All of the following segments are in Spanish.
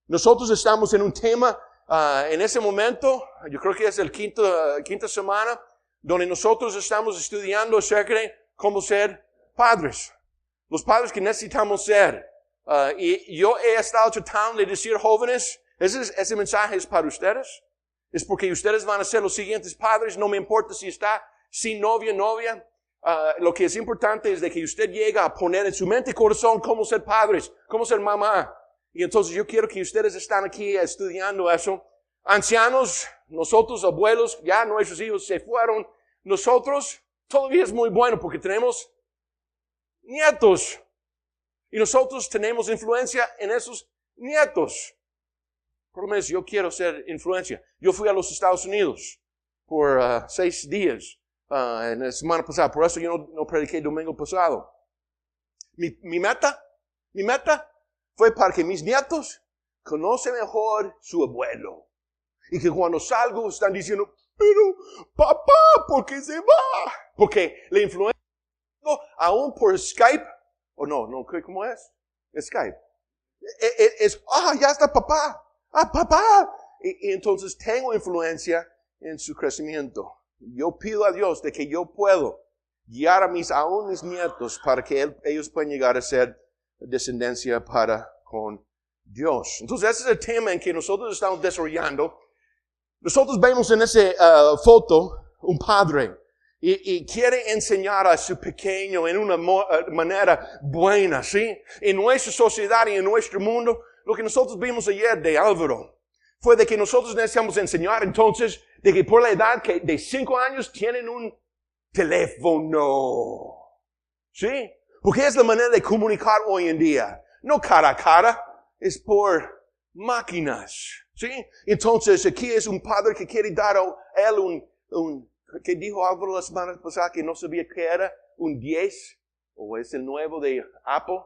Nosotros estamos en un tema, en ese momento, yo creo que es el quinta semana, donde nosotros estamos estudiando acerca de cómo ser padres. Los padres que necesitamos ser. Y yo he estado tratando de decir, jóvenes, ese mensaje es para ustedes. Es porque ustedes van a ser los siguientes padres. No me importa si está sin novia. Lo que es importante es de que usted llegue a poner en su mente y corazón cómo ser padres, cómo ser mamá. Y entonces yo quiero que ustedes están aquí estudiando eso. Ancianos, nosotros abuelos, ya nuestros hijos se fueron. Nosotros todavía es muy bueno porque tenemos nietos. Y nosotros tenemos influencia en esos nietos. Por lo menos yo quiero ser influencia. Yo fui a los Estados Unidos por 6 días en la semana pasada. Por eso yo no prediqué domingo pasado. Mi meta fue para que mis nietos conocen mejor su abuelo. Y que cuando salgo están diciendo, pero papá, ¿por qué se va? Porque la influencia aún por Skype, o no, ¿cómo es? Es Skype. Ya está papá. Papá. Y entonces tengo influencia en su crecimiento. Yo pido a Dios de que yo puedo guiar a mis nietos para que ellos puedan llegar a ser descendencia para con Dios. Entonces ese es el tema en que nosotros estamos desarrollando. Nosotros vemos en esa foto un padre y quiere enseñar a su pequeño en una manera buena, ¿sí? En nuestra sociedad y en nuestro mundo, lo que nosotros vimos ayer de Álvaro fue de que nosotros necesitamos enseñar entonces de que por la edad que de 5 años tienen un teléfono, ¿sí? Porque es la manera de comunicar hoy en día. No cara a cara, es por máquinas, ¿sí? Entonces aquí es un padre que quiere dar a él que dijo Álvaro la semana pasada que no sabía qué era, un 10, o es el nuevo de Apple,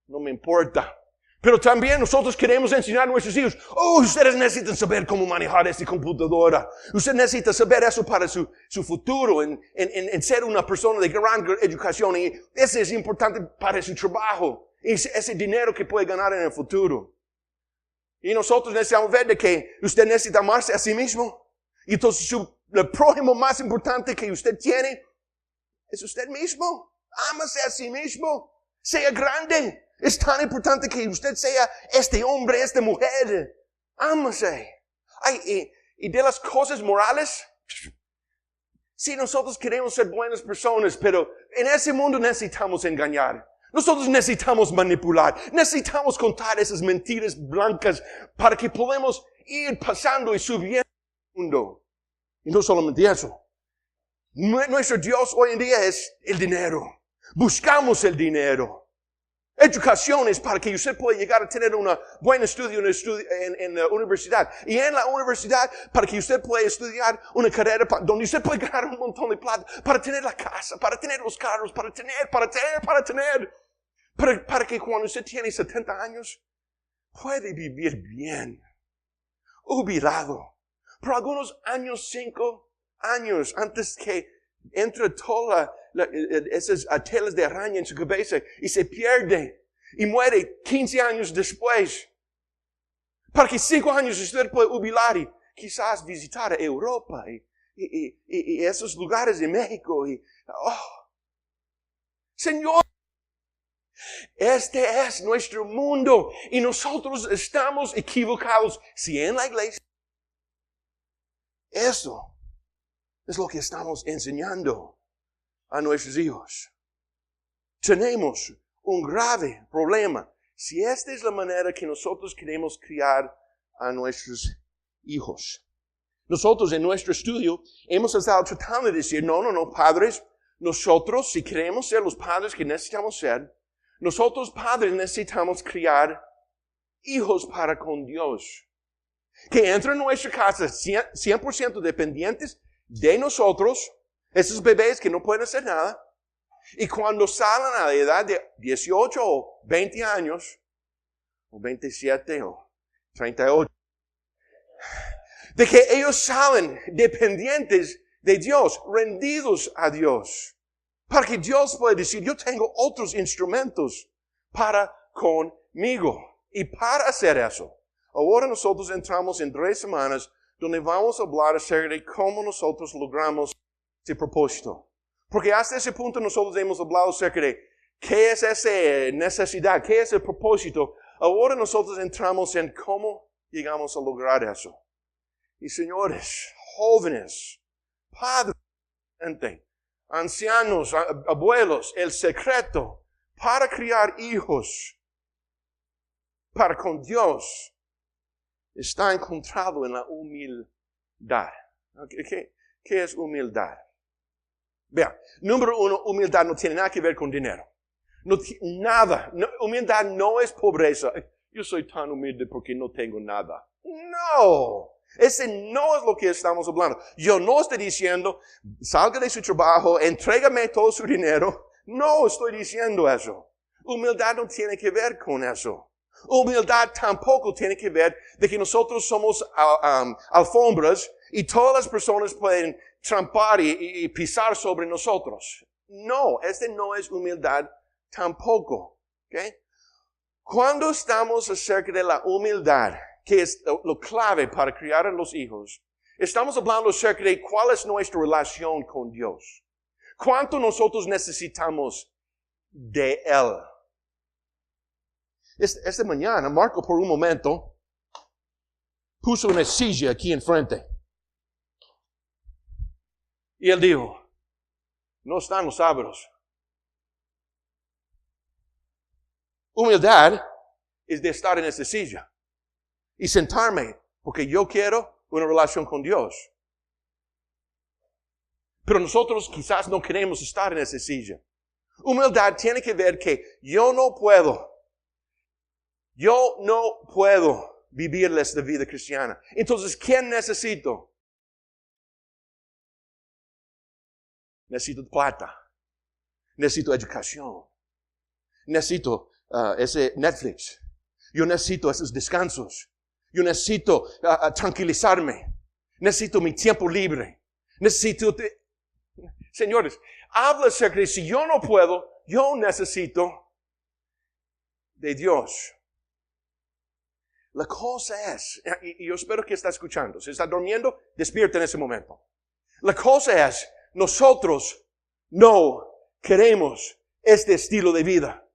no me importa. Pero también nosotros queremos enseñar a nuestros hijos, ustedes necesitan saber cómo manejar esta computadora. Usted necesita saber eso para su futuro, en ser una persona de gran educación. Y eso es importante para su trabajo. Y ese dinero que puede ganar en el futuro. Y nosotros necesitamos ver de que usted necesita amarse a sí mismo. Y entonces el prójimo más importante que usted tiene es usted mismo. Ámase a sí mismo. Sea grande. Es tan importante que usted sea este hombre, esta mujer. Ámase. Y de las cosas morales, sí, nosotros queremos ser buenas personas, pero en ese mundo necesitamos engañar. Nosotros necesitamos manipular. Necesitamos contar esas mentiras blancas para que podamos ir pasando y subiendo el mundo. Y no solamente eso. Nuestro Dios hoy en día es el dinero. Buscamos el dinero. Educación es para que usted pueda llegar a tener un buen estudio en la universidad. Y en la universidad, para que usted pueda estudiar una carrera donde usted puede ganar un montón de plata, para tener la casa, para tener los carros, para que cuando usted tiene 70 años, puede vivir bien, jubilado. Por algunos años, 5 años, antes que entre todas esas telas de araña en su cabeza y se pierde y muere 15 años después. Para que 5 años usted pueda jubilar y quizás visitar Europa y esos lugares de México. Señor, este es nuestro mundo y nosotros estamos equivocados. Si en la iglesia, eso es lo que estamos enseñando a nuestros hijos. Tenemos un grave problema. Si esta es la manera que nosotros queremos criar a nuestros hijos. Nosotros en nuestro estudio hemos estado tratando de decir, no, padres, nosotros si queremos ser los padres que necesitamos ser, nosotros padres necesitamos criar hijos para con Dios. Que entren en nuestra casa 100% dependientes de nosotros, esos bebés que no pueden hacer nada, y cuando salen a la edad de 18 o 20 años, o 27 o 38, de que ellos salen dependientes de Dios, rendidos a Dios, para que Dios pueda decir, yo tengo otros instrumentos para conmigo. Y para hacer eso, ahora nosotros entramos en 3 semanas donde vamos a hablar acerca de cómo nosotros logramos ese propósito. Porque hasta ese punto nosotros hemos hablado acerca de qué es esa necesidad, qué es el propósito. Ahora nosotros entramos en cómo llegamos a lograr eso. Y señores, jóvenes, padres, ancianos, abuelos, el secreto para criar hijos para con Dios está encontrado en la humildad. ¿Qué es humildad? Vean, número 1, humildad no tiene nada que ver con dinero. Humildad no es pobreza. Yo soy tan humilde porque no tengo nada. No, ese no es lo que estamos hablando. Yo no estoy diciendo, salga de su trabajo, entrégame todo su dinero. No estoy diciendo eso. Humildad no tiene que ver con eso. Humildad tampoco tiene que ver de que nosotros somos alfombras y todas las personas pueden trampar y pisar sobre nosotros. No, no es humildad tampoco. ¿Okay? Cuando estamos acerca de la humildad, que es lo clave para criar a los hijos, estamos hablando acerca de cuál es nuestra relación con Dios. ¿Cuánto nosotros necesitamos de Él? Esta mañana, Marco por un momento puso una silla aquí enfrente. Y él dijo, no están los sábados. Humildad es de estar en esta silla y sentarme porque yo quiero una relación con Dios. Pero nosotros quizás no queremos estar en esa silla. Humildad tiene que ver que yo no puedo vivir esta vida cristiana. Entonces, ¿quién necesito? Necesito plata. Necesito educación. Necesito ese Netflix. Yo necesito esos descansos. Yo necesito tranquilizarme. Necesito mi tiempo libre. Señores, habla acerca de si yo no puedo, yo necesito de Dios. La cosa es, y yo espero que está escuchando, si está durmiendo, despierta en ese momento. La cosa es, nosotros no queremos este estilo de vida.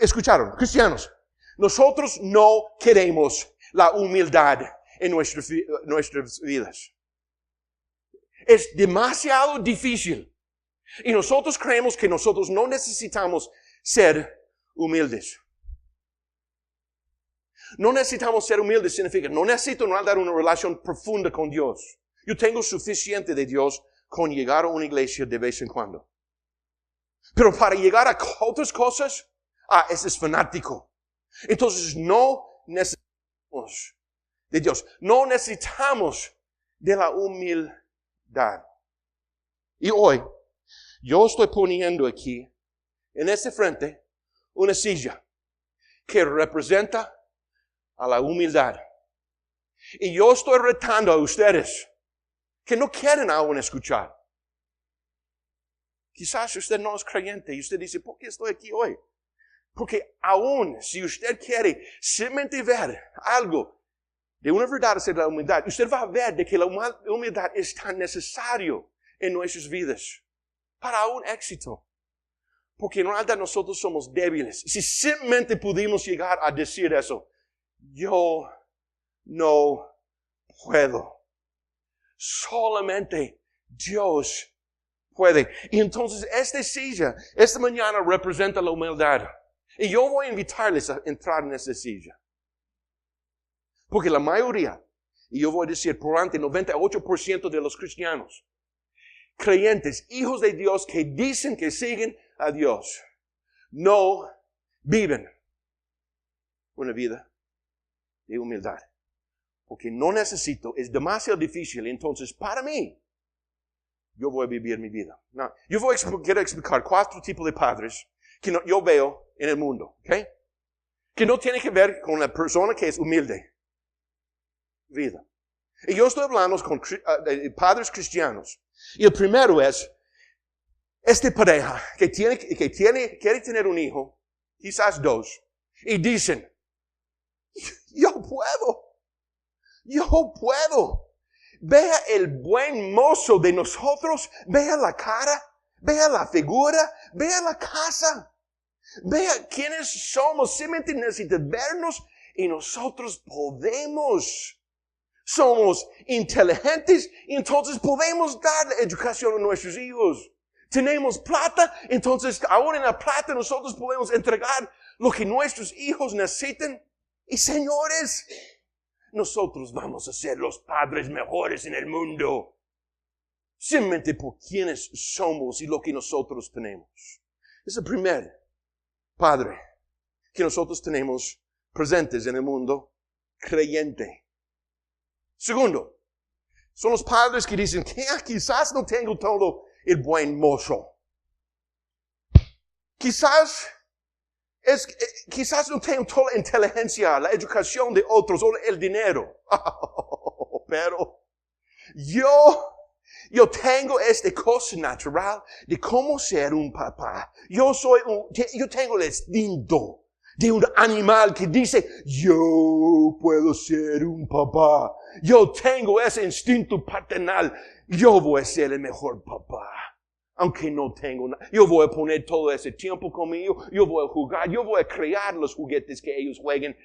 ¿Escucharon? Cristianos, nosotros no queremos la humildad en nuestras vidas. Es demasiado difícil. Y nosotros creemos que nosotros no necesitamos ser humildes. No necesitamos ser humildes significa, no necesito dar una relación profunda con Dios. Yo tengo suficiente de Dios con llegar a una iglesia de vez en cuando. Pero para llegar a otras cosas, ese es fanático. Entonces no necesitamos de Dios. No necesitamos de la humildad. Y hoy, yo estoy poniendo aquí, en ese frente, una silla que representa a la humildad. Y yo estoy retando a ustedes que no quieren aún escuchar. Quizás usted no es creyente y usted dice, ¿por qué estoy aquí hoy? Porque aún si usted quiere simplemente ver algo de una verdad acerca de la humildad, usted va a ver de que la humildad es tan necesario en nuestras vidas para un éxito. Porque en realidad nosotros somos débiles. Si simplemente pudimos llegar a decir eso, yo no puedo. Solamente Dios puede. Y entonces esta silla, esta mañana representa la humildad. Y yo voy a invitarles a entrar en esa silla. Porque la mayoría, y yo voy a decir por ante 98% de los cristianos, creyentes, hijos de Dios que dicen que siguen a Dios, no viven una vida de humildad. Porque no necesito, es demasiado difícil. Entonces, para mí, yo voy a vivir mi vida. No, yo quiero explicar 4 tipos de padres que yo veo en el mundo. ¿Okay? Que no tiene que ver con la persona que es humilde. Vida. Y yo estoy hablando con padres cristianos. Y el primero es, esta pareja que quiere tener un hijo, quizás 2, y dicen, yo puedo. Vea el buen mozo de nosotros, vea la cara, vea la figura, vea la casa, vea quiénes somos. Simplemente necesita vernos y nosotros podemos. Somos inteligentes y entonces podemos dar la educación a nuestros hijos. Tenemos plata, entonces ahora en la plata nosotros podemos entregar lo que nuestros hijos necesitan. Y señores, nosotros vamos a ser los padres mejores en el mundo. Simplemente por quienes somos y lo que nosotros tenemos. Es el primer padre que nosotros tenemos presentes en el mundo creyente. Segundo, son los padres que dicen que quizás no tengo todo el buen mozo. Quizás no tengo toda la inteligencia, la educación de otros o el dinero. Pero yo tengo esta cosa natural de cómo ser un papá. Yo tengo el instinto de un animal que dice, yo puedo ser un papá. Yo tengo ese instinto paternal. Yo voy a ser el mejor papá. Aunque no tengo nada. Yo voy a poner todo ese tiempo conmigo. Yo voy a jugar. Yo voy a crear los juguetes que ellos jueguen.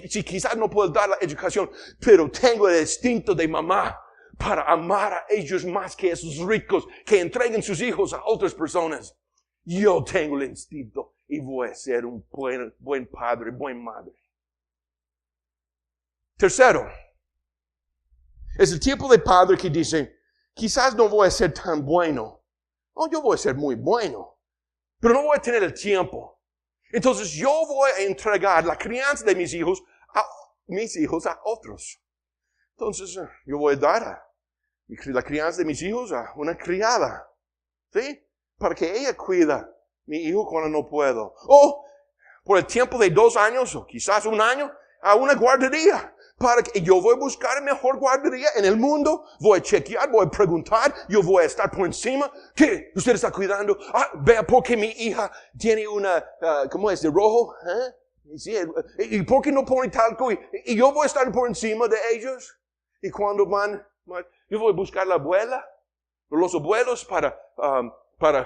Si quizás no puedo dar la educación, pero tengo el instinto de mamá para amar a ellos más que esos ricos que entreguen sus hijos a otras personas. Yo tengo el instinto y voy a ser un buen padre, buen madre. Tercero, es el tipo de padre que dice, quizás no voy a ser tan bueno. No, yo voy a ser muy bueno, pero no voy a tener el tiempo. Entonces yo voy a entregar la crianza de mis hijos a otros. Entonces yo voy a dar la crianza de mis hijos a una criada, ¿sí? Para que ella cuida mi hijo cuando no puedo. O por el tiempo de 2 años o quizás 1 año a una guardería. Para que yo voy a buscar la mejor guardería en el mundo. Voy a chequear, voy a preguntar. Yo voy a estar por encima. ¿Qué? ¿Usted está cuidando? Vea porque mi hija tiene una, ¿cómo es? ¿De rojo? Sí, ¿y por qué no pone talco? Y yo voy a estar por encima de ellos. Y cuando yo voy a buscar la abuela, los abuelos para,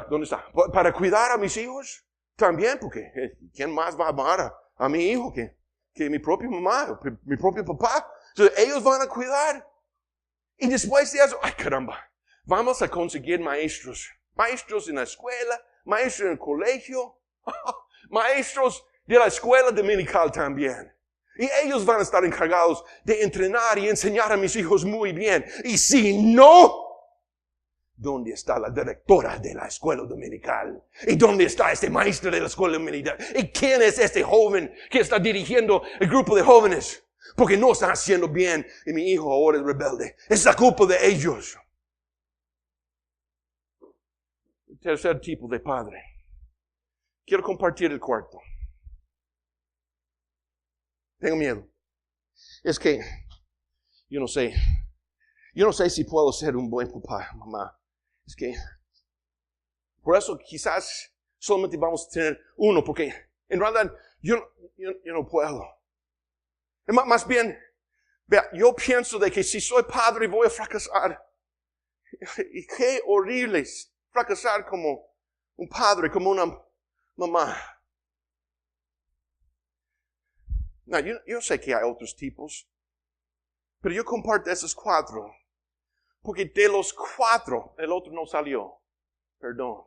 ¿dónde está? Para cuidar a mis hijos. También, porque ¿quién más va a amar a mi hijo que mi propia mamá, mi propio papá? Entonces, ellos van a cuidar. Y después de eso, ¡ay caramba! Vamos a conseguir maestros. Maestros en la escuela, maestros en el colegio, maestros de la escuela dominical también. Y ellos van a estar encargados de entrenar y enseñar a mis hijos muy bien. Y si no, ¿dónde está la directora de la escuela dominical? ¿Y dónde está este maestro de la escuela dominical? ¿Y quién es este joven que está dirigiendo el grupo de jóvenes? Porque no están haciendo bien y mi hijo ahora es rebelde. Es la culpa de ellos. El tercer tipo de padre. Quiero compartir el cuarto. Tengo miedo. Es que yo no sé si puedo ser un buen papá, mamá. Es que, por eso quizás solamente vamos a tener uno, porque en realidad yo no puedo. Más bien, vea, yo pienso de que si soy padre voy a fracasar. Y qué horrible es fracasar como un padre, como una mamá. No, yo sé que hay otros tipos, pero yo comparto esos 4. Porque de los 4, el otro no salió. Perdón.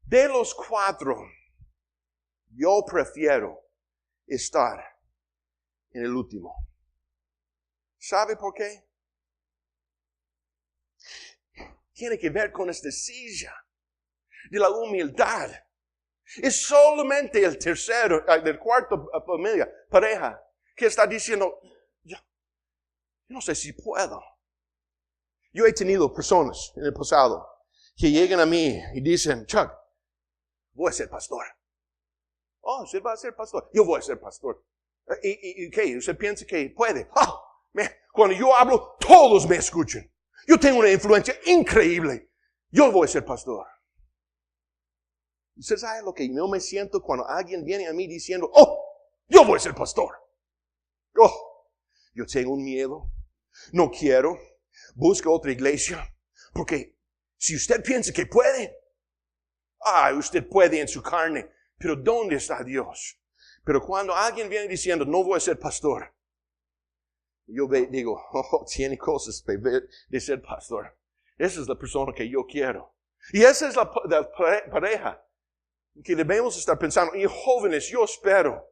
De los 4, yo prefiero estar en el último. ¿Sabe por qué? Tiene que ver con esta silla de la humildad. Es solamente el cuarto pareja que está diciendo, yo no sé si puedo. Yo he tenido personas en el pasado que llegan a mí y dicen, Chuck, voy a ser pastor. Oh, usted va a ser pastor. Yo voy a ser pastor. ¿Y qué? ¿Usted piensa que puede? Cuando yo hablo, todos me escuchan. Yo tengo una influencia increíble. Yo voy a ser pastor. ¿Usted sabe lo que yo me siento cuando alguien viene a mí diciendo, Yo voy a ser pastor. Oh, yo tengo un miedo. No quiero. Busca otra iglesia. Porque si usted piensa que puede, usted puede en su carne. Pero ¿dónde está Dios? Pero cuando alguien viene diciendo, no voy a ser pastor, yo digo, tiene cosas de ser pastor. Esa es la persona que yo quiero. Y esa es la pareja que debemos estar pensando. Y jóvenes, yo espero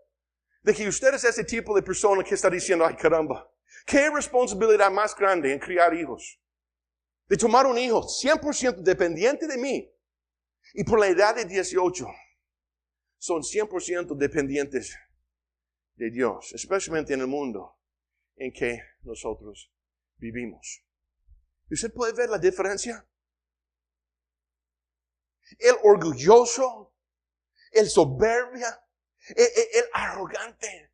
de que usted es ese tipo de persona que está diciendo, ay caramba, qué responsabilidad más grande en criar hijos. De tomar un hijo 100% dependiente de mí. Y por la edad de 18, son 100% dependientes de Dios. Especialmente en el mundo en que nosotros vivimos. ¿Y usted puede ver la diferencia? El orgulloso, el soberbia, el arrogante,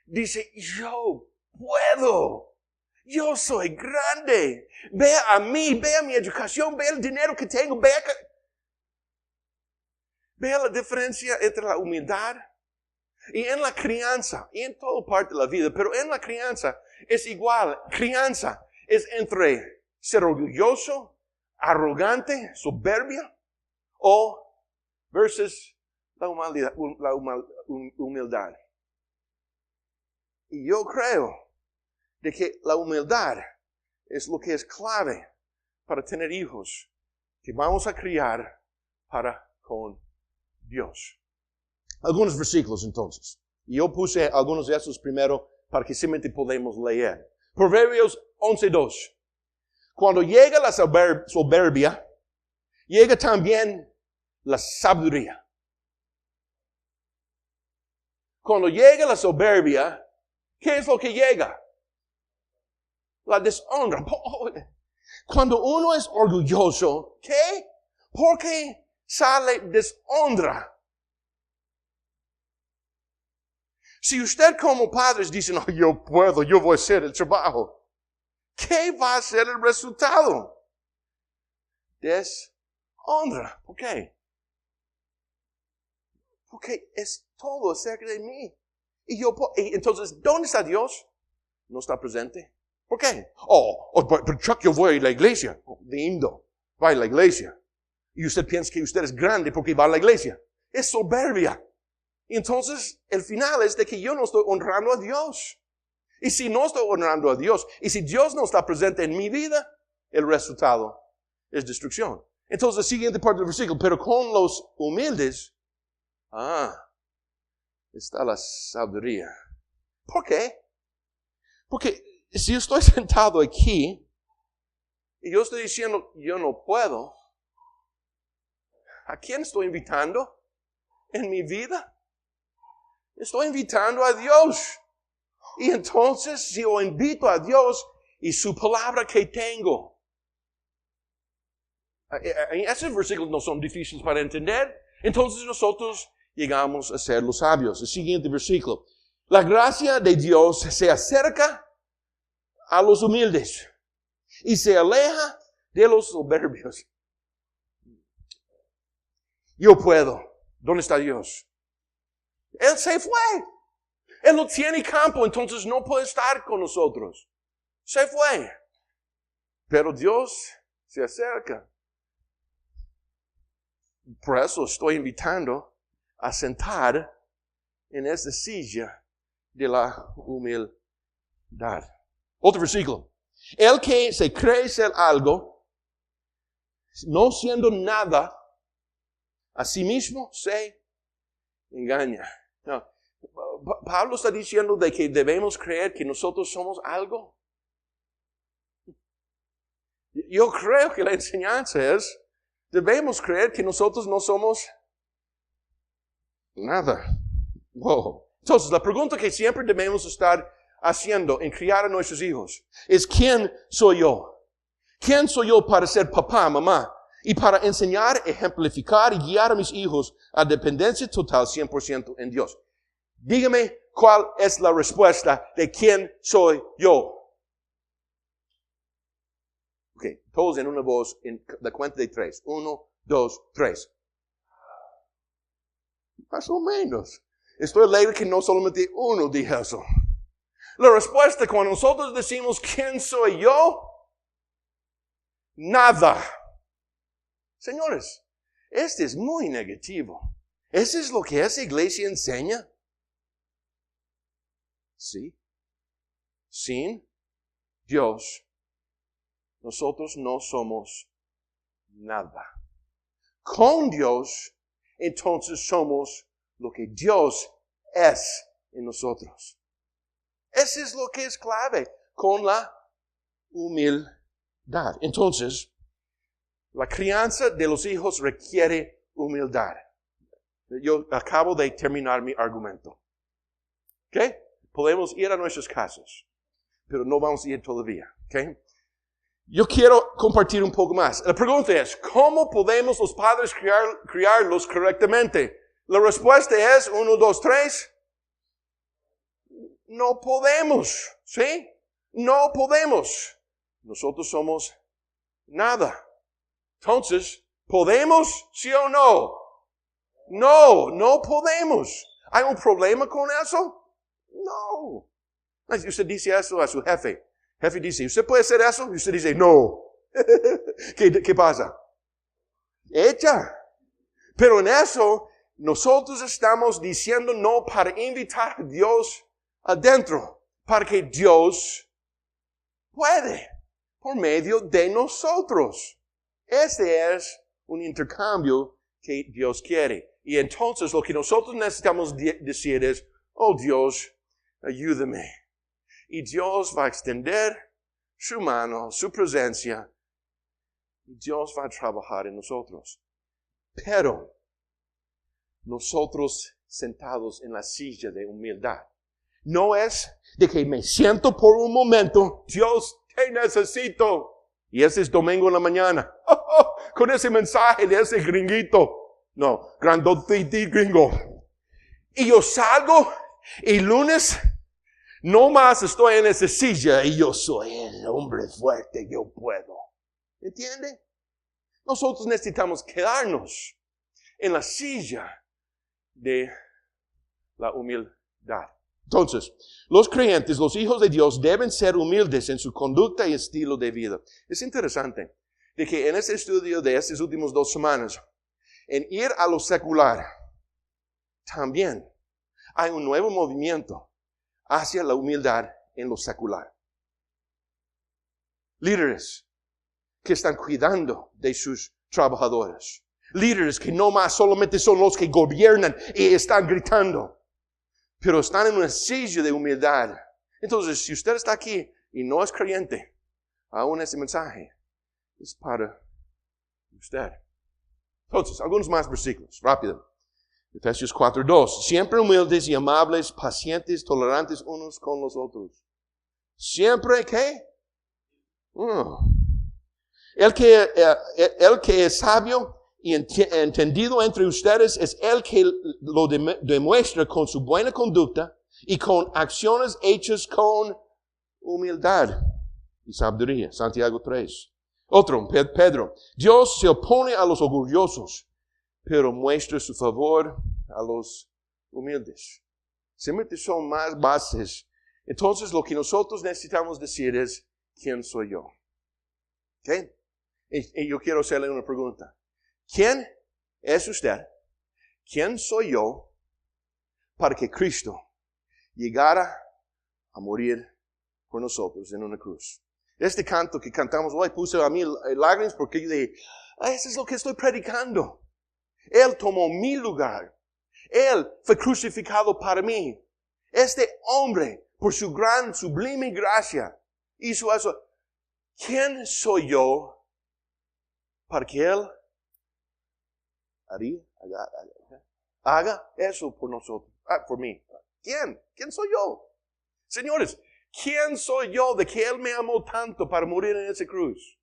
dice, yo puedo, yo soy grande, vea a mí, vea mi educación, vea el dinero que tengo, vea la diferencia entre la humildad y en la crianza, y en toda parte de la vida, pero en la crianza es igual. Crianza es entre ser orgulloso, arrogante, soberbia, o versus la humildad. Y yo creo de que la humildad es lo que es clave para tener hijos que vamos a criar para con Dios. Algunos versículos entonces. Y yo puse algunos de esos primero para que simplemente podamos leer. Proverbios 11:2. Cuando llega la soberbia, llega también la sabiduría. Cuando llega la soberbia, ¿qué es lo que llega? La deshonra. Cuando uno es orgulloso, ¿qué? ¿Por qué sale deshonra? Si usted como padres dice, no, yo puedo, yo voy a hacer el trabajo, ¿qué va a ser el resultado? Deshonra. ¿Por qué? Porque es todo acerca de mí. Y entonces, ¿dónde está Dios? No está presente. ¿Por qué? Pero Chuck, yo voy a la iglesia. Lindo. Va a la iglesia. Y usted piensa que usted es grande porque va a la iglesia. Es soberbia. Y entonces, el final es de que yo no estoy honrando a Dios. Y si no estoy honrando a Dios, y si Dios no está presente en mi vida, el resultado es destrucción. Entonces, la siguiente parte del versículo, pero con los humildes, está la sabiduría. ¿Por qué? Porque si yo estoy sentado aquí, y yo estoy diciendo, yo no puedo, ¿a quién estoy invitando en mi vida? Estoy invitando a Dios. Y entonces, si yo invito a Dios y su palabra que tengo, esos versículos no son difíciles para entender. Entonces nosotros llegamos a ser los sabios. El siguiente versículo. La gracia de Dios se acerca a los humildes y se aleja de los soberbios. Yo puedo. ¿Dónde está Dios? Él se fue. Él no tiene campo, entonces no puede estar con nosotros. Se fue. Pero Dios se acerca. Por eso estoy invitando a sentar en esta silla de la humildad. Otro versículo. El que se cree ser algo, no siendo nada, a sí mismo se engaña. No. Pablo está diciendo de que debemos creer que nosotros somos algo. Yo creo que la enseñanza es, debemos creer que nosotros no somos nada. Wow. Entonces, la pregunta que siempre debemos estar haciendo en criar a nuestros hijos es, ¿quién soy yo? ¿Quién soy yo para ser papá, mamá? Y para enseñar, ejemplificar y guiar a mis hijos a dependencia total 100% en Dios. Dígame cuál es la respuesta de quién soy yo. Ok, todos en una voz, en la cuenta de 3. 1, 2, 3. Más o menos. Estoy alegre que no solamente uno dijo eso. La respuesta cuando nosotros decimos ¿quién soy yo? Nada. Señores, este es muy negativo. ¿Eso es lo que esa iglesia enseña? Sí. Sin Dios, nosotros no somos nada. Con Dios, entonces somos lo que Dios es en nosotros. Eso es lo que es clave con la humildad. Entonces, la crianza de los hijos requiere humildad. Yo acabo de terminar mi argumento. ¿Ok? Podemos ir a nuestras casas, pero no vamos a ir todavía. ¿Ok? Yo quiero compartir un poco más. La pregunta es, ¿cómo podemos los padres criarlos correctamente? La respuesta es 1, 2, 3. No podemos. ¿Sí? No podemos. Nosotros somos nada. Entonces, ¿podemos? ¿Sí o no? No, no podemos. ¿Hay un problema con eso? No. Usted dice eso a su jefe. Jefe dice, ¿usted puede hacer eso? Y usted dice, no. ¿Qué pasa? Echa. Pero en eso, nosotros estamos diciendo no para invitar a Dios adentro. Para que Dios puede. Por medio de nosotros. Este es un intercambio que Dios quiere. Y entonces lo que nosotros necesitamos decir es, oh Dios, ayúdame. Y Dios va a extender su mano, su presencia. Y Dios va a trabajar en nosotros. Pero nosotros sentados en la silla de humildad. No es de que me siento por un momento, Dios, te necesito. Y ese es domingo en la mañana. Con ese mensaje de ese gringuito. No, grandotiti gringo. Y yo salgo y lunes no más estoy en esa silla y yo soy el hombre fuerte, yo puedo. ¿Entiende? Nosotros necesitamos quedarnos en la silla de la humildad. Entonces, los creyentes, los hijos de Dios, deben ser humildes en su conducta y estilo de vida. Es interesante de que en este estudio de estas últimas 2 semanas, en ir a lo secular, también hay un nuevo movimiento hacia la humildad en lo secular. Líderes que están cuidando de sus trabajadores. Líderes que no más solamente son los que gobiernan y están gritando, pero están en una silla de humildad. Entonces, si usted está aquí y no es creyente, aún ese mensaje es para usted. Entonces, algunos más versículos, rápido. Efesios 4:2. Siempre humildes y amables, pacientes, tolerantes unos con los otros. Siempre, ¿qué? El que es sabio y entendido entre ustedes es el que lo demuestra con su buena conducta y con acciones hechas con humildad y sabiduría. Santiago 3. Otro, Pedro. Dios se opone a los orgullosos, pero muestra su favor a los humildes. Siempre son más bases. Entonces lo que nosotros necesitamos decir es, ¿quién soy yo? ¿Ok? Y yo quiero hacerle una pregunta. ¿Quién es usted? ¿Quién soy yo para que Cristo llegara a morir por nosotros en una cruz? Este canto que cantamos hoy puso a mí lágrimas porque yo dije, eso es lo que estoy predicando. Él tomó mi lugar. Él fue crucificado para mí. Este hombre, por su gran, sublime gracia, hizo eso. ¿Quién soy yo para que Él haga eso por nosotros? Por mí. ¿Quién? ¿Quién soy yo? Señores, ¿quién soy yo de que Él me amó tanto para morir en esa cruz?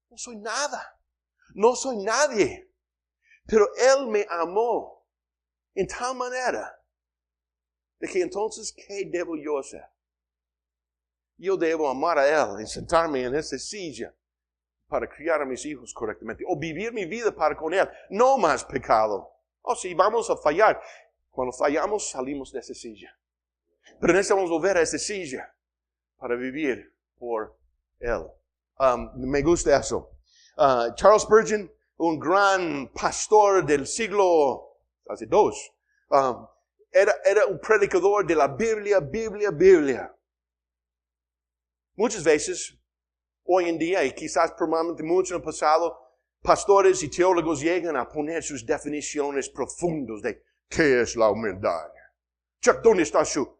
No soy nada. No soy nadie. Pero Él me amó en tal manera de que entonces, ¿qué debo yo hacer? Yo debo amar a Él y sentarme en esa silla para criar a mis hijos correctamente. O vivir mi vida para con Él. No más pecado. Oh, sí, vamos a fallar. Cuando fallamos, salimos de esa silla. Pero necesitamos volver a esa silla para vivir por Él. Me gusta eso. Charles Spurgeon, un gran pastor del siglo hace dos, era un predicador de la Biblia. Muchas veces, hoy en día, y quizás probablemente mucho en el pasado, pastores y teólogos llegan a poner sus definiciones profundas de qué es la humildad. Chuck, ¿dónde está su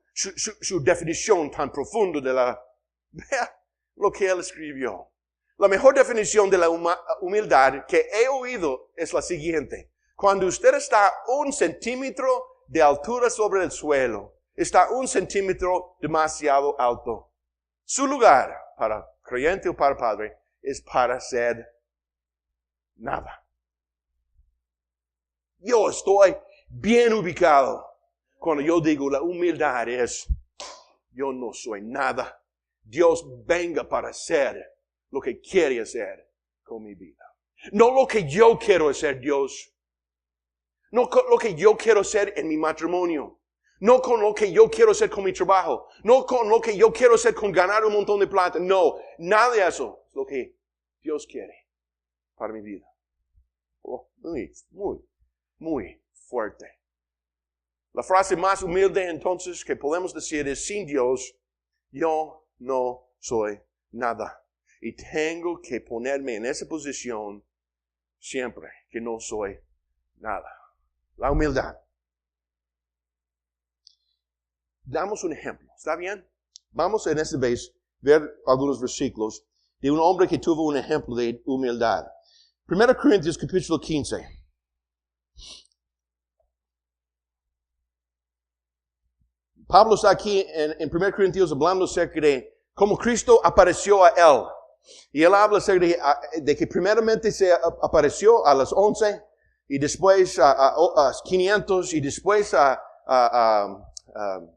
definición tan profunda de la... Vea lo que él escribió. La mejor definición de la humildad que he oído es la siguiente. Cuando usted está 1 centímetro de altura sobre el suelo, está 1 centímetro demasiado alto. Su lugar, para creyente o para padre, es para ser nada. Yo estoy bien ubicado cuando yo digo la humildad es, yo no soy nada. Dios venga para hacer lo que quiere hacer con mi vida. No lo que yo quiero hacer, Dios. No con lo que yo quiero hacer en mi matrimonio. No con lo que yo quiero hacer con mi trabajo. No con lo que yo quiero hacer con ganar un montón de plata. No, nada de eso es lo que Dios quiere para mi vida. Oh, muy fuerte. La frase más humilde entonces que podemos decir es, sin Dios, yo no soy nada. Y tengo que ponerme en esa posición siempre que no soy nada. La humildad. Damos un ejemplo, ¿está bien? Vamos en esta vez ver algunos versículos de un hombre que tuvo un ejemplo de humildad. 1 Corintios capítulo 15. Pablo está aquí en 1 Corintios hablando acerca de cómo Cristo apareció a él. Y él habla acerca de que primeramente se apareció a las 11 y después a 500 y después a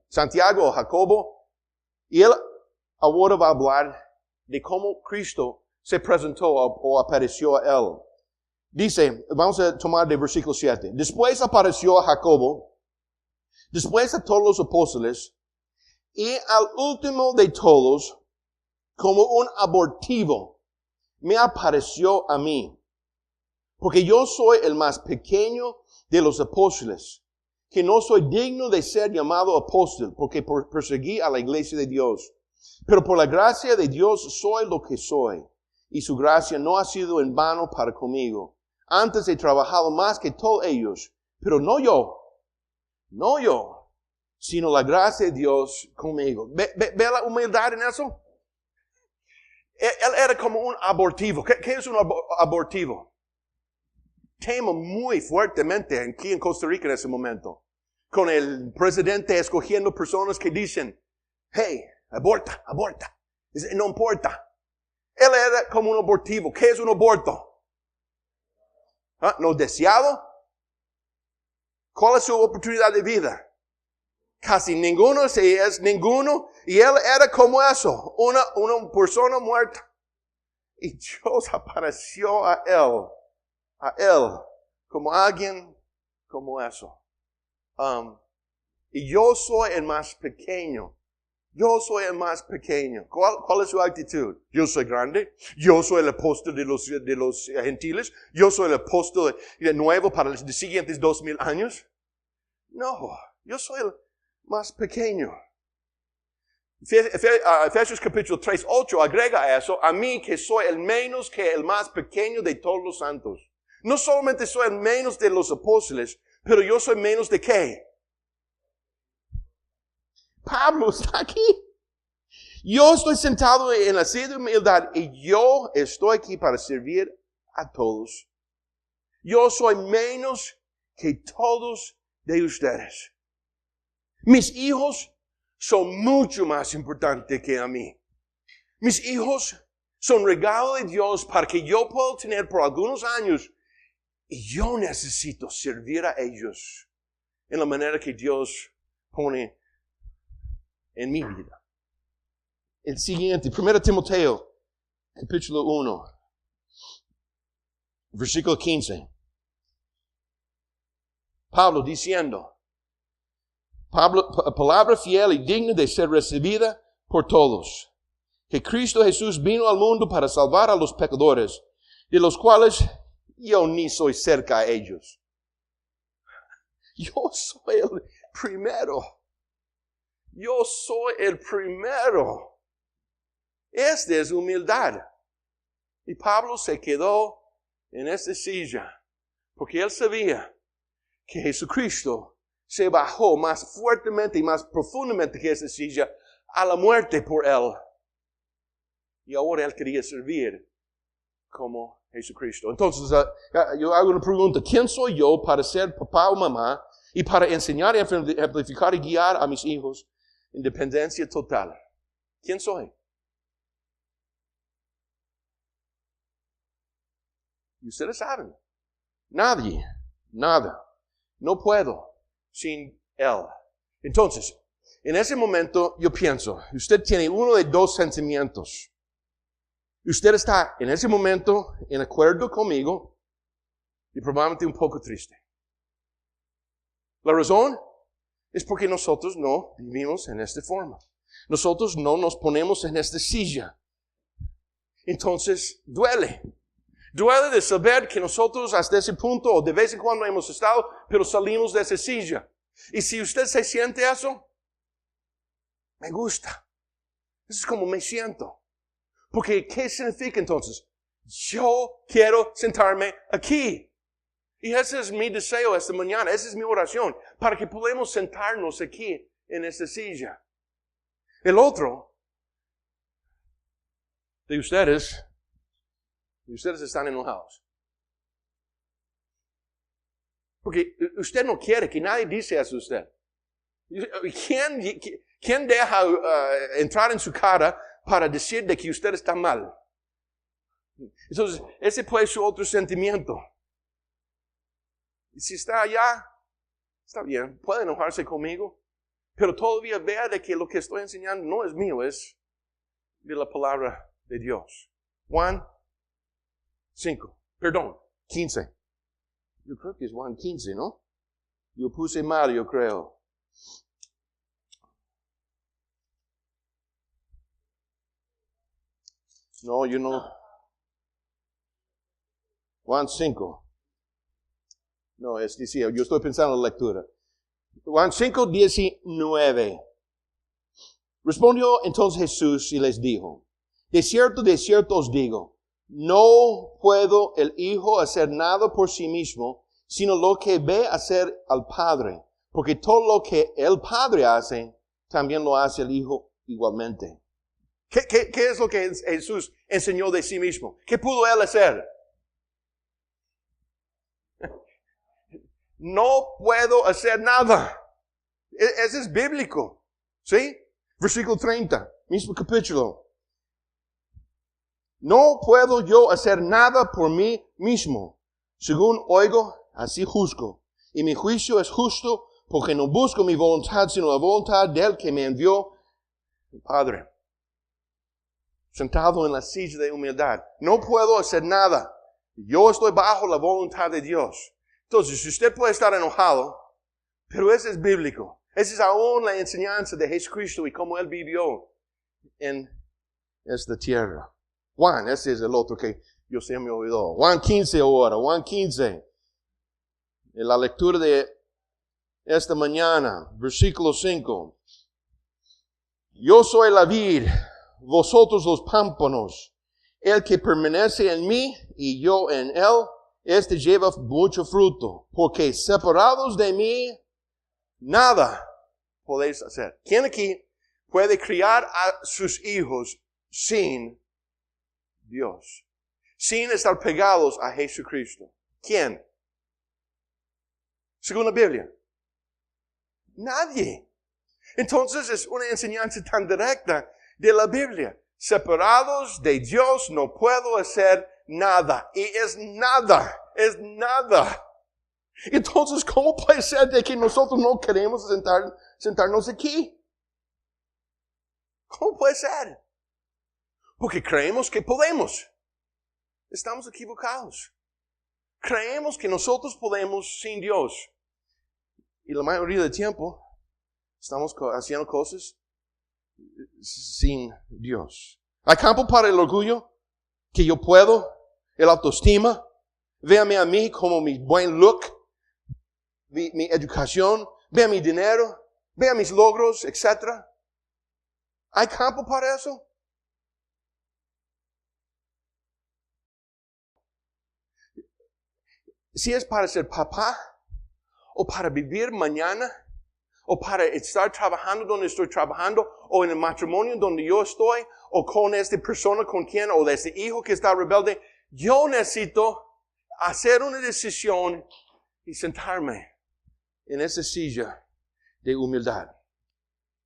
Santiago o Jacobo. Y él ahora va a hablar de cómo Cristo se presentó o apareció a él. Dice, vamos a tomar de versículo 7. Después apareció a Jacobo, después a todos los apóstoles, y al último de todos, como un abortivo, me apareció a mí. Porque yo soy el más pequeño de los apóstoles, que no soy digno de ser llamado apóstol, porque perseguí a la iglesia de Dios. Pero por la gracia de Dios soy lo que soy, y su gracia no ha sido en vano para conmigo. Antes he trabajado más que todos ellos, pero no yo, sino la gracia de Dios conmigo. ¿Ve la humildad en eso? Él era como un abortivo. ¿Qué es un abortivo? Tema muy fuertemente aquí en Costa Rica en ese momento. Con el presidente escogiendo personas que dicen, hey, aborta. No importa. Él era como un abortivo. ¿Qué es un aborto? ¿Ah? ¿No deseado? ¿Cuál es su oportunidad de vida? Casi ninguno, si es ninguno. Y él era como eso, una persona muerta. Y Dios apareció a él, como alguien como eso. Y yo soy el más pequeño. ¿Cuál es su actitud? Yo soy grande. Yo soy el apóstol de los gentiles. Yo soy el apóstol de nuevo para los siguientes 2000 años. No, yo soy el más pequeño. Efesios capítulo 3:8 agrega a eso, a mí que soy el menos que el más pequeño de todos los santos. No solamente soy el menos de los apóstoles, pero yo soy menos de ¿qué? Pablo está aquí. Yo estoy sentado en la silla de humildad y yo estoy aquí para servir a todos. Yo soy menos que todos de ustedes. Mis hijos son mucho más importantes que a mí. Mis hijos son regalo de Dios para que yo pueda tener por algunos años y yo necesito servir a ellos en la manera que Dios pone en mi vida. El siguiente, 1 Timoteo, capítulo 1, versículo 15. Pablo diciendo, palabra fiel y digna de ser recibida por todos, que Cristo Jesús vino al mundo para salvar a los pecadores, de los cuales yo ni soy cerca a ellos. Yo soy el primero. Yo soy el primero. Esta es humildad. Y Pablo se quedó en esta silla porque él sabía que Jesucristo se bajó más fuertemente y más profundamente que esa silla a la muerte por él. Y ahora él quería servir como Jesucristo. Entonces, yo hago una pregunta. ¿Quién soy yo para ser papá o mamá y para enseñar, amplificar y guiar a mis hijos en dependencia total? ¿Quién soy? Y ustedes saben. Nadie, nada. No puedo sin Él. Entonces, en ese momento yo pienso, usted tiene uno de dos sentimientos. Usted está en ese momento en acuerdo conmigo y probablemente un poco triste. La razón es porque nosotros no vivimos en esta forma. Nosotros no nos ponemos en esta silla. Entonces, duele. Duele de saber que nosotros hasta ese punto, o de vez en cuando hemos estado, pero salimos de esa silla. Y si usted se siente eso, me gusta. Eso es como me siento. Porque, ¿qué significa entonces? Yo quiero sentarme aquí. Y ese es mi deseo esta mañana, esa es mi oración, para que podamos sentarnos aquí en esta silla. El otro de ustedes están enojados. Porque usted no quiere que nadie dice eso a usted. ¿Quién deja entrar en su cara para decir de que usted está mal? Entonces, ese puede ser otro sentimiento. Y si está allá, está bien, puede enojarse conmigo, pero todavía vea de que lo que estoy enseñando no es mío, es de la palabra de Dios. Juan 15. Yo creo que es Juan 15, ¿no? Yo puse mal, yo creo. No, yo no. Juan 5. No, es decir, yo estoy pensando en la lectura. Juan 5:19. Respondió entonces Jesús y les dijo, de cierto os digo, no puedo el Hijo hacer nada por sí mismo, sino lo que ve hacer al Padre, porque todo lo que el Padre hace, también lo hace el Hijo igualmente. ¿Qué es lo que Jesús enseñó de sí mismo? ¿Qué pudo él hacer? No puedo hacer nada. Eso es bíblico. ¿Sí? Versículo 30, mismo capítulo. No puedo yo hacer nada por mí mismo. Según oigo, así juzgo. Y mi juicio es justo porque no busco mi voluntad, sino la voluntad del que me envió, el Padre. Sentado en la silla de humildad. No puedo hacer nada. Yo estoy bajo la voluntad de Dios. Entonces, usted puede estar enojado, pero eso es bíblico. Esa es aún la enseñanza de Jesucristo y cómo Él vivió en esta tierra. Juan, ese es el otro que yo se me olvidó. Juan 15 ahora, Juan 15. En la lectura de esta mañana, versículo 5. Yo soy la vid, vosotros los pámpanos. El que permanece en mí y yo en él, este lleva mucho fruto, porque separados de mí, nada podéis hacer. ¿Quién aquí puede criar a sus hijos sin Dios? Sin estar pegados a Jesucristo. ¿Quién? Según la Biblia. Nadie. Entonces es una enseñanza tan directa de la Biblia. Separados de Dios no puedo hacer nada. Y es nada. Es nada. Entonces, ¿cómo puede ser de que nosotros no queremos sentarnos aquí? ¿Cómo puede ser? Porque creemos que podemos. Estamos equivocados. Creemos que nosotros podemos sin Dios. Y la mayoría del tiempo estamos haciendo cosas sin Dios. Hay campo para el orgullo, que yo puedo, el autoestima. Véame a mí como mi buen look, mi educación, vea mi dinero, vea mis logros, etc. ¿Hay campo para eso? Si es para ser papá, o para vivir mañana, o para estar trabajando donde estoy trabajando, o en el matrimonio donde yo estoy, o con esta persona con quien, o de este hijo que está rebelde, yo necesito hacer una decisión y sentarme en esa silla de humildad.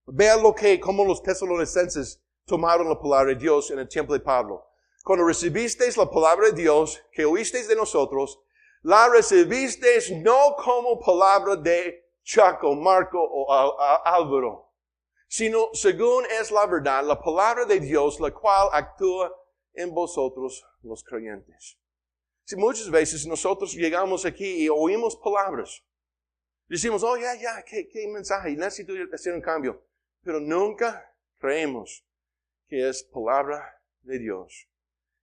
Vean como los tesalonicenses tomaron la palabra de Dios en el tiempo de Pablo. Cuando recibisteis la palabra de Dios que oísteis de nosotros, la recibisteis no como palabra de Chaco, Marco o Álvaro, sino según es la verdad, la palabra de Dios, la cual actúa en vosotros los creyentes. Si muchas veces nosotros llegamos aquí y oímos palabras, decimos, oh, qué mensaje, necesito hacer un cambio. Pero nunca creemos que es palabra de Dios.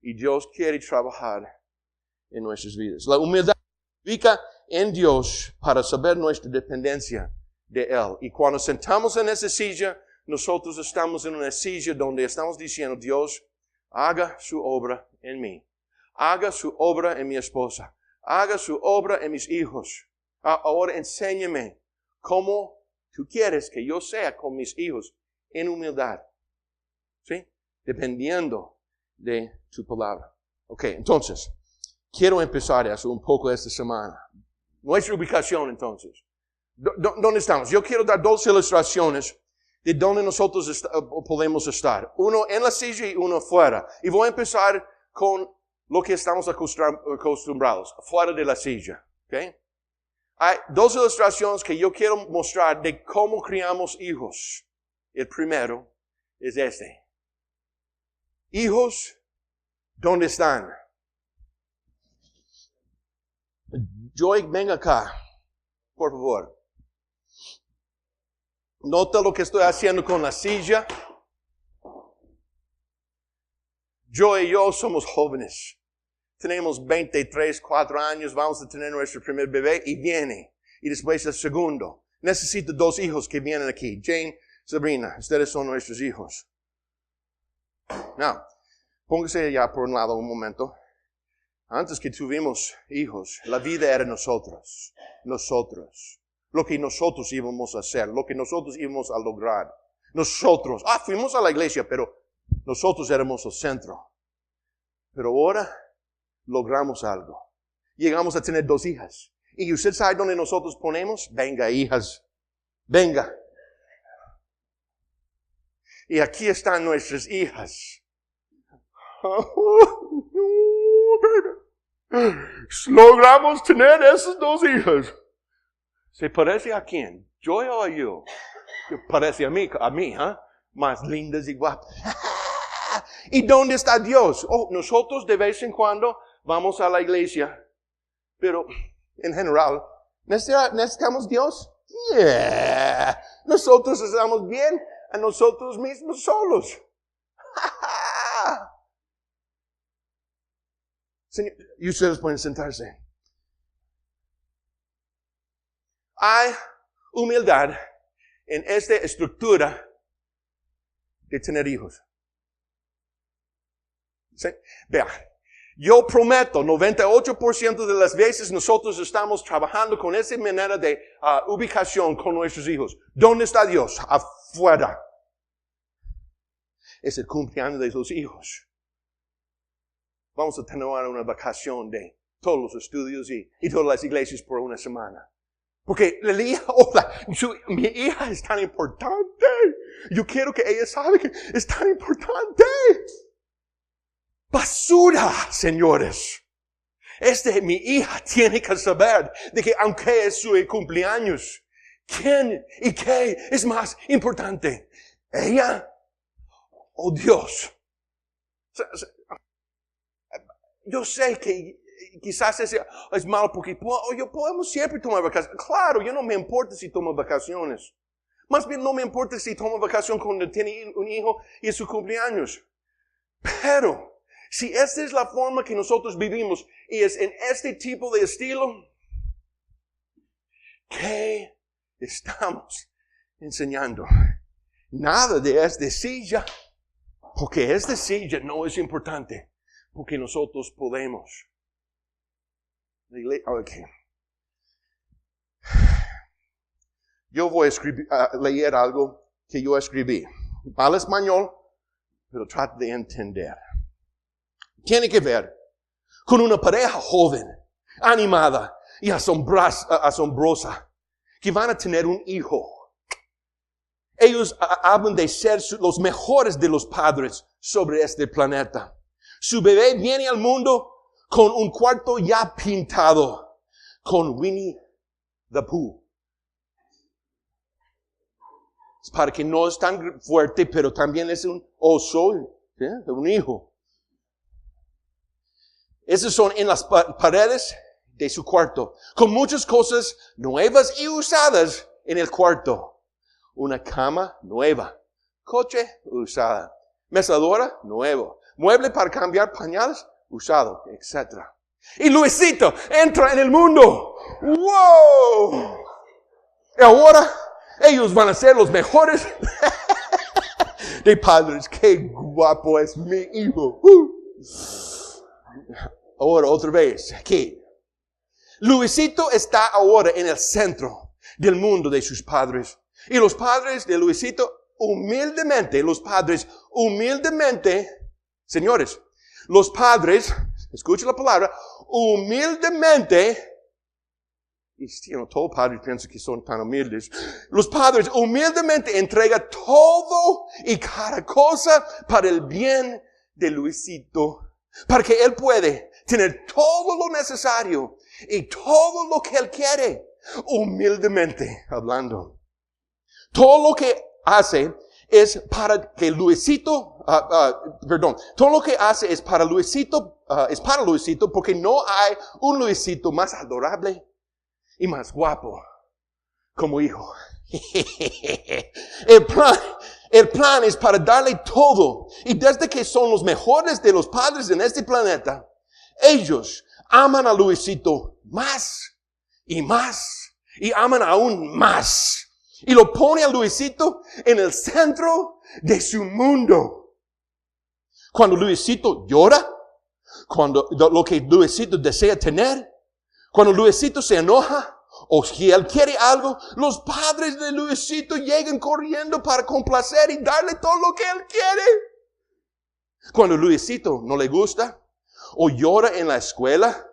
Y Dios quiere trabajar en nuestras vidas. La humildad significa en Dios para saber nuestra dependencia de Él. Y cuando sentamos en esa silla, nosotros estamos en una silla donde estamos diciendo, Dios, haga su obra en mí. Haga su obra en mi esposa. Haga su obra en mis hijos. Ahora enséñame cómo tú quieres que yo sea con mis hijos en humildad. ¿Sí? Dependiendo de tu palabra. Ok, entonces, quiero empezar eso un poco esta semana. Nuestra ubicación, entonces. ¿Dónde estamos? Yo quiero dar dos ilustraciones de dónde nosotros podemos estar. Uno en la silla y uno fuera. Y voy a empezar con lo que estamos acostumbrados, fuera de la silla. ¿Ok? Hay dos ilustraciones que yo quiero mostrar de cómo criamos hijos. El primero es este. Hijos, ¿dónde están? Joy, venga acá, por favor. Nota lo que estoy haciendo con la silla. Joy y yo somos jóvenes. Tenemos 23, 4 años, vamos a tener nuestro primer bebé y viene. Y después el segundo. Necesito 2 hijos que vienen aquí. Jane, Sabrina, ustedes son nuestros hijos. Now, póngase ya por un lado un momento. Antes que tuvimos hijos, la vida era nosotros. Lo que nosotros íbamos a hacer, lo que nosotros íbamos a lograr. Nosotros, fuimos a la iglesia, pero nosotros éramos el centro. Pero ahora logramos algo. Llegamos a tener 2 hijas. ¿Y usted sabe dónde nosotros ponemos? Venga, hijas. Venga. Y aquí están nuestras hijas. Logramos tener esas 2 hijas. ¿Se parece a quién? ¿Joy o yo? Parece a mí, ¿eh? Más lindas y guapas. ¿Y dónde está Dios? Nosotros de vez en cuando vamos a la iglesia. Pero, en general, ¿necesitamos Dios? Yeah. Nosotros estamos bien a nosotros mismos solos. Señor, y ustedes pueden sentarse. Hay humildad en esta estructura de tener hijos. ¿Sí? Vea, yo prometo, 98% de las veces nosotros estamos trabajando con esa manera de ubicación con nuestros hijos. ¿Dónde está Dios? Afuera. Es el cumpleaños de sus hijos. Vamos a tener una vacación de todos los estudios y todas las iglesias por una semana. Porque mi hija es tan importante. Yo quiero que ella sabe que es tan importante. Basura, señores. Mi hija tiene que saber de que aunque es su cumpleaños, ¿quién y qué es más importante? ¿Ella o Dios? Yo sé que quizás es malo porque yo podemos siempre tomar vacaciones. Claro, yo no me importa si tomo vacaciones. Más bien no me importa si tomo vacación cuando tiene un hijo y es su cumpleaños. Pero, si esta es la forma que nosotros vivimos y es en este tipo de estilo, ¿qué estamos enseñando? Nada de esta silla, porque esta silla no es importante, porque nosotros podemos. Okay. Yo voy a leer algo que yo escribí. Al español, pero trato de entender. Tiene que ver con una pareja joven, animada y asombrosa, que van a tener un hijo. Ellos hablan de ser los mejores de los padres sobre este planeta. Su bebé viene al mundo con un cuarto ya pintado, con Winnie the Pooh. Es para que no es tan fuerte, pero también es un oso, un hijo. Esos son en las paredes de su cuarto, con muchas cosas nuevas y usadas en el cuarto. Una cama nueva, coche usada, mecedora nuevo, mueble para cambiar pañales usado, etc. Y Luisito entra en el mundo. ¡Wow! Y ahora ellos van a ser los mejores de padres. ¡Qué guapo es mi hijo! Ahora otra vez, aquí. Luisito está ahora en el centro del mundo de sus padres. Y los padres de Luisito, señores, los padres, escuchen la palabra, humildemente, y todo padre piensa que son tan humildes. Los padres humildemente entregan todo y cada cosa para el bien de Luisito. Para que él puede tener todo lo necesario y todo lo que él quiere, humildemente hablando. Todo lo que hace es para que Luisito, todo lo que hace es para Luisito porque no hay un Luisito más adorable y más guapo como hijo. El plan es para darle todo. Y desde que son los mejores de los padres en este planeta, ellos aman a Luisito más y más y aman aún más. Y lo pone a Luisito en el centro de su mundo. Cuando Luisito llora, cuando lo que Luisito desea tener, cuando Luisito se enoja, o si él quiere algo, los padres de Luisito llegan corriendo para complacer y darle todo lo que él quiere. Cuando Luisito no le gusta, o llora en la escuela,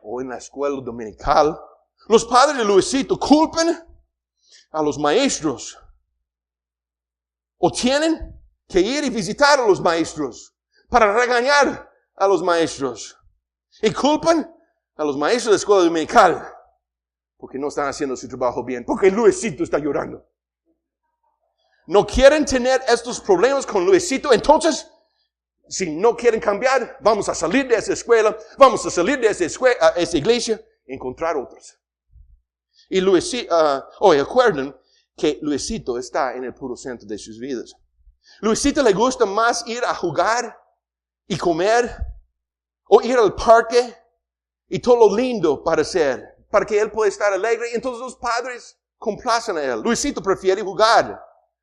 o en la escuela dominical, los padres de Luisito culpan a los maestros. O tienen que ir y visitar a los maestros para regañar a los maestros. Y culpan a los maestros de la escuela dominical porque no están haciendo su trabajo bien, porque Luisito está llorando. No quieren tener estos problemas con Luisito, entonces, si no quieren cambiar, vamos a salir de esa escuela, vamos a salir de esa iglesia y encontrar otros. Y Luisito, recuerden que Luisito está en el puro centro de sus vidas. Luisito le gusta más ir a jugar y comer, o ir al parque y todo lo lindo para hacer, para que él pueda estar alegre. Y entonces los padres complacen a él. Luisito prefiere jugar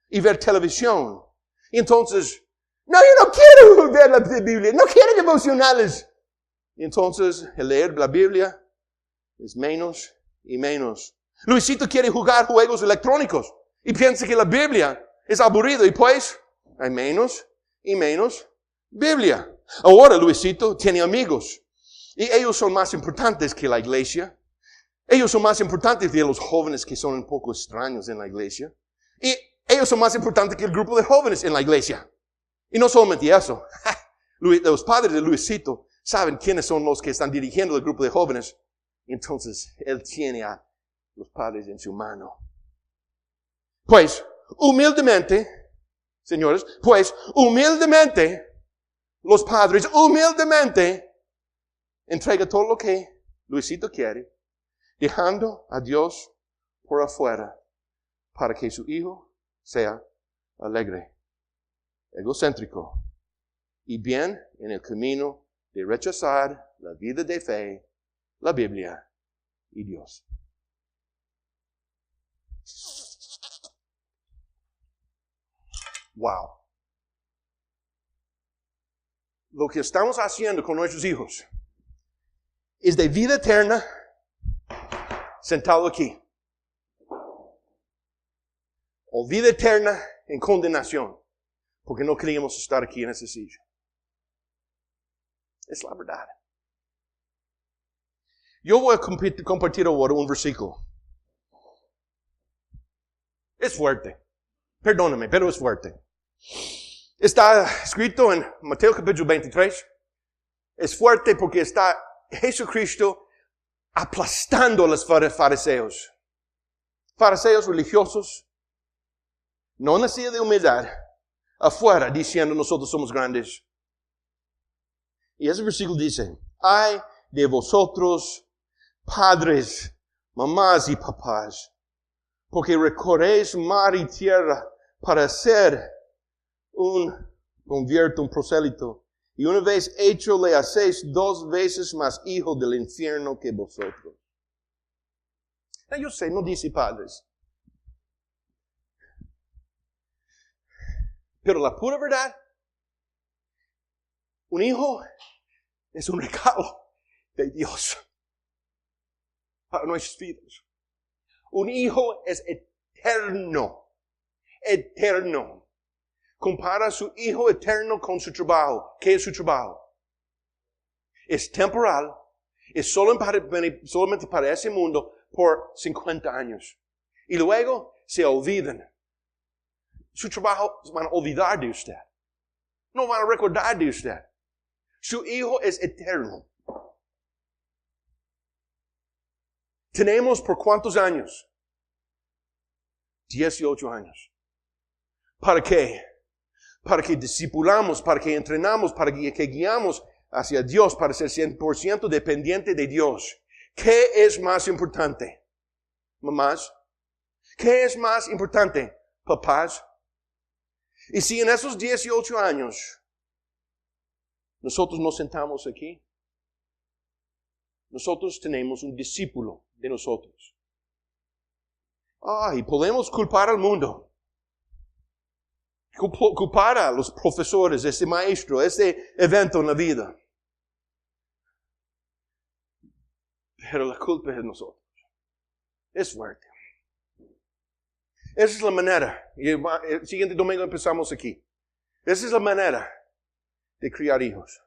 y ver televisión. Y entonces, no, yo no quiero ver la Biblia, no quiero devocionales. Y entonces el leer la Biblia es menos y menos. Luisito quiere jugar juegos electrónicos y piensa que la Biblia es aburrido y pues hay menos y menos Biblia. Ahora Luisito tiene amigos y ellos son más importantes que la iglesia. Ellos son más importantes que los jóvenes que son un poco extraños en la iglesia. Y ellos son más importantes que el grupo de jóvenes en la iglesia. Y no solamente eso. Los padres de Luisito saben quiénes son los que están dirigiendo el grupo de jóvenes. Entonces, él tiene a los padres en su mano. Pues, humildemente, señores, los padres humildemente entrega todo lo que Luisito quiere, dejando a Dios por afuera para que su hijo sea alegre, egocéntrico y bien en el camino de rechazar la vida de fe, la Biblia y Dios. Wow. Lo que estamos haciendo con nuestros hijos es de vida eterna sentado aquí. O vida eterna en condenación, porque no queríamos estar aquí en esa silla. Es la verdad. Yo voy a compartir ahora un versículo. Es fuerte. Perdóname, pero es fuerte. Está escrito en Mateo capítulo 23. Es fuerte porque está Jesucristo aplastando a los fariseos. Fariseos religiosos. No nacida de humildad. Afuera diciendo nosotros somos grandes. Y ese versículo dice, ay de vosotros, padres, mamás y papás, porque recorréis mar y tierra para hacer un convierto, un prosélito, y una vez hecho le hacéis 2 veces más hijo del infierno que vosotros. Yo sé, no dice padres. Pero la pura verdad, un hijo es un regalo de Dios para nuestras vidas. Un hijo es eterno. Eterno. Compara a su hijo eterno con su trabajo. ¿Qué es su trabajo? Es temporal. Es solamente para ese mundo por 50 años. Y luego se olvidan. Su trabajo van a olvidar de usted. No van a recordar de usted. Su hijo es eterno. ¿Tenemos por cuántos años? 18 años. ¿Para qué? Para que discipulamos, para que entrenamos, para que guiamos hacia Dios, para ser 100% dependiente de Dios. ¿Qué es más importante? Mamás. ¿Qué es más importante? Papás. Y si en esos 18 años nosotros nos sentamos aquí, nosotros tenemos un discípulo de nosotros. Y podemos culpar al mundo. Culpar a los profesores, ese maestro, ese evento en la vida. Pero la culpa es de nosotros. Es fuerte. Esa es la manera. Y el siguiente domingo empezamos aquí. Esa es la manera de criar hijos.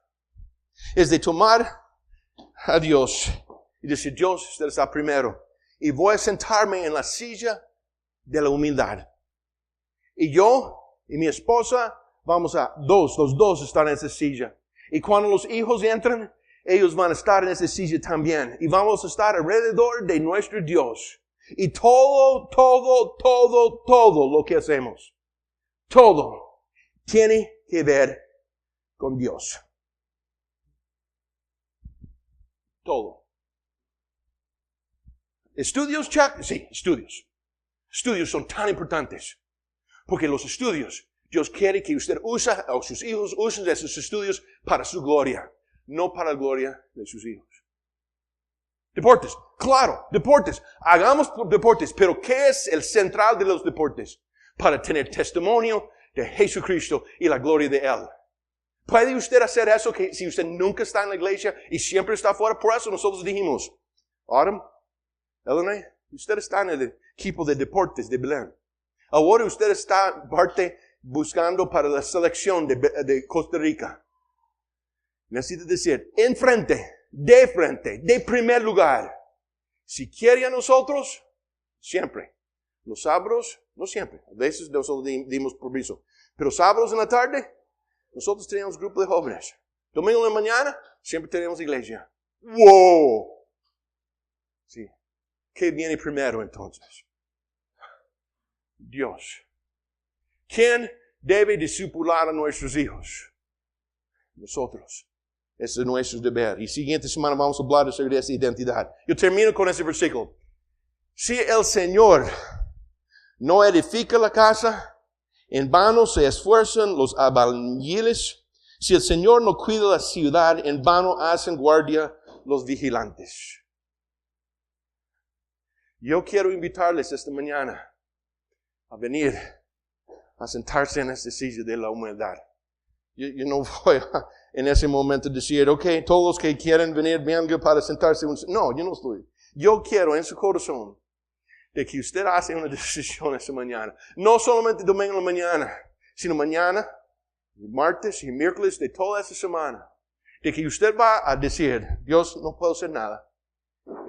Es de tomar a Dios y decir, Dios, usted está primero. Y voy a sentarme en la silla de la humildad. Y yo y mi esposa vamos los dos están en esa silla. Y cuando los hijos entran, ellos van a estar en esa silla también. Y vamos a estar alrededor de nuestro Dios. Y todo lo que hacemos, todo tiene que ver con Dios. Todo. ¿Estudios, Chuck? Sí, estudios. Estudios son tan importantes. Porque los estudios, Dios quiere que usted o sus hijos usen de sus estudios para su gloria, no para la gloria de sus hijos. Deportes, claro, deportes. Hagamos deportes, pero ¿qué es el central de los deportes? Para tener testimonio de Jesucristo y la gloria de Él. ¿Puede usted hacer eso que si usted nunca está en la iglesia y siempre está fuera? Por eso nosotros dijimos, Autumn, Eleanor, usted está en el equipo de deportes de Belén. Ahora usted está buscando para la selección de Costa Rica. Necesita decir, de primer lugar. Si quiere a nosotros, siempre. Los sábados, no siempre. A veces nosotros dimos permiso. Pero sábados en la tarde, nosotros tenemos grupo de jóvenes. Domingo en la mañana, siempre tenemos iglesia. ¡Wow! Sí. ¿Qué viene primero entonces? Dios. ¿Quién debe discipular a nuestros hijos? Nosotros. Ese es nuestro deber. Y siguiente semana vamos a hablar sobre esa identidad. Yo termino con ese versículo. Si el Señor no edifica la casa, en vano se esfuerzan los albañiles. Si el Señor no cuida la ciudad, en vano hacen guardia los vigilantes. Yo quiero invitarles esta mañana a venir a sentarse en este silla de la humildad. Yo no voy en ese momento decir, ok, todos los que quieren venir, vengan para sentarse. No, yo no estoy. Yo quiero en su corazón de que usted hace una decisión esta mañana. No solamente domingo en la mañana, sino mañana, martes y miércoles de toda esta semana. De que usted va a decir, Dios, no puedo hacer nada.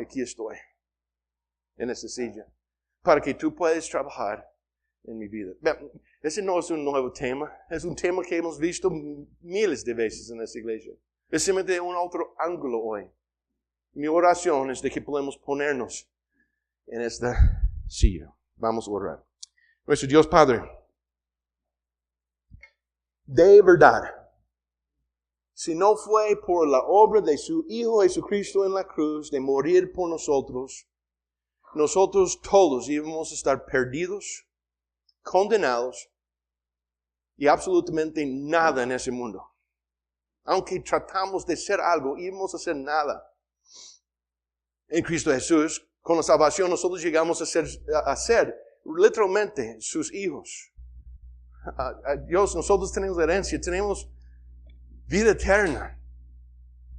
Aquí estoy, en esta silla, para que tú puedas trabajar en mi vida. Ese no es un nuevo tema. Es un tema que hemos visto miles de veces en esta iglesia. Es simplemente un otro ángulo hoy. Mi oración es de que podamos ponernos en esta silla. Vamos a orar. Nuestro Dios Padre, de verdad, si no fue por la obra de su Hijo Jesucristo en la cruz, de morir por nosotros todos íbamos a estar perdidos, condenados y absolutamente nada en ese mundo. Aunque tratamos de ser algo, íbamos a hacer nada. En Cristo Jesús, con la salvación, nosotros llegamos a ser literalmente sus hijos. Dios, nosotros tenemos herencia, tenemos vida eterna.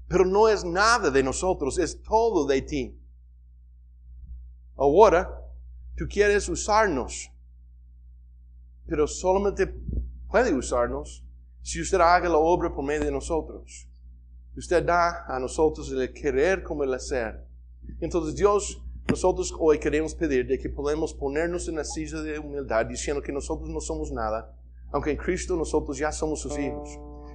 Pero no es nada de nosotros, es todo de ti. Ahora, tú quieres usarnos, pero solamente puede usarnos si usted haga la obra por medio de nosotros. Usted da a nosotros el querer como el hacer. Entonces, Dios, nosotros hoy queremos pedir de que podamos ponernos en la silla de humildad, diciendo que nosotros no somos nada, aunque en Cristo nosotros ya somos sus hijos.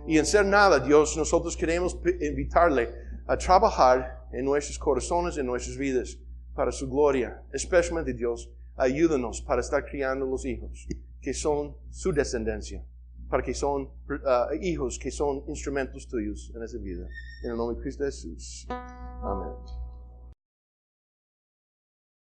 Y en ser nada, Dios, nosotros queremos invitarle a trabajar en nuestros corazones, en nuestras vidas, para su gloria. Especialmente, Dios, ayúdanos para estar criando los hijos que son su descendencia, para que son hijos que son instrumentos tuyos en esa vida. En el nombre de Cristo Jesús. Amén.